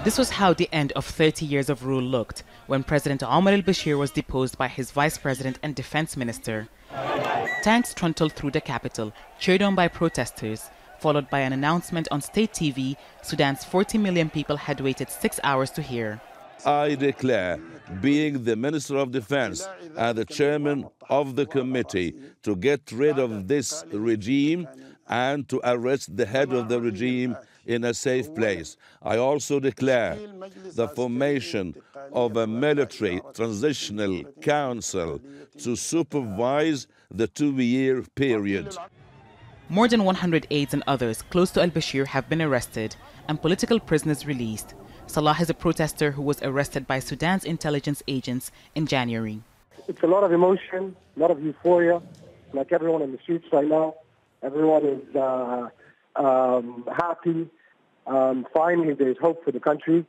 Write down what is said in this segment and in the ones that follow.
This was how the end of 30 years of rule looked when President Omar al-Bashir was deposed by his vice president and defense minister. Tanks trundled through the capital, cheered on by protesters, followed by an announcement on state TV Sudan's 40 million people had waited 6 hours to hear. I declare, being the Minister of Defense and the chairman of the committee, to get rid of this regime and to arrest the head of the regime in a safe place. I also declare the formation of a military transitional council to supervise the 2-year period. More than 100 aides and others close to al-Bashir have been arrested and political prisoners released. Salah is a protester who was arrested by Sudan's intelligence agents in January. It's a lot of emotion, a lot of euphoria, like everyone in the streets right now. Everyone is happy. Finally, there's hope for the country.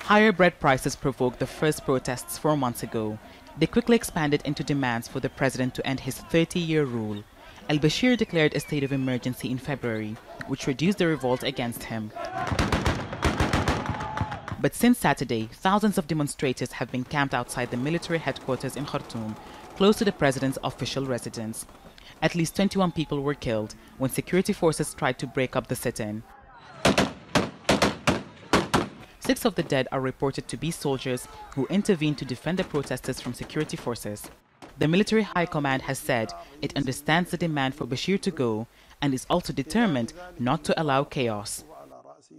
Higher bread prices provoked the first protests 4 months ago. They quickly expanded into demands for the president to end his 30-year rule. Al-Bashir declared a state of emergency in February, which reduced the revolt against him. But since Saturday, thousands of demonstrators have been camped outside the military headquarters in Khartoum, close to the president's official residence. At least 21 people were killed when security forces tried to break up the sit-in. 6 of the dead are reported to be soldiers who intervened to defend the protesters from security forces. The military high command has said it understands the demand for Bashir to go and is also determined not to allow chaos.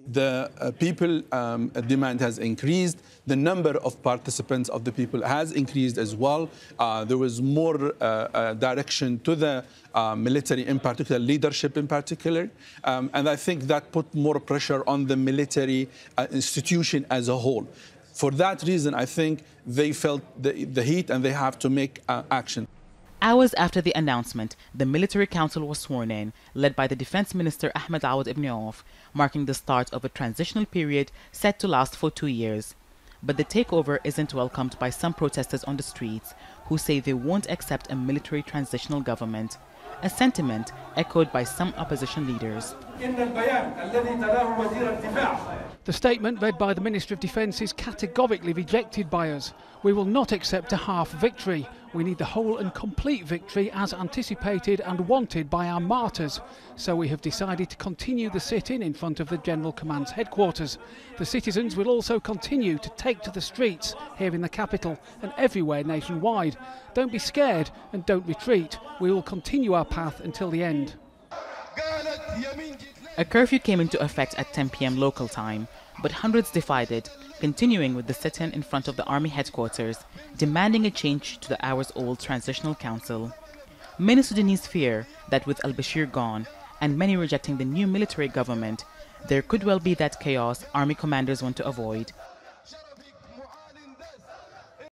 The people demand has increased. The number of participants of the people has increased as well. There was more direction to the military, in particular, leadership in particular. And I think that put more pressure on the military institution as a whole. For that reason, I think they felt the heat and they have to make action. Hours after the announcement, the military council was sworn in, led by the defense minister AWAD ibn Auf, marking the start of a transitional period set to last for 2 years. But the takeover isn't welcomed by some protesters on the streets, who say they won't accept a military transitional government, a sentiment echoed by some opposition leaders. The statement read by the Minister of Defence is categorically rejected by us. We will not accept a half victory. We need the whole and complete victory as anticipated and wanted by our martyrs. So we have decided to continue the sit-in in front of the General Command's headquarters. The citizens will also continue to take to the streets here in the capital and everywhere nationwide. Don't be scared and don't retreat. We will continue our path until the end. A curfew came into effect at 10 p.m. local time, but hundreds defied it, continuing with the sit-in in front of the army headquarters, demanding a change to the hours-old transitional council. Many Sudanese fear that with al-Bashir gone, and many rejecting the new military government, there could well be that chaos army commanders want to avoid.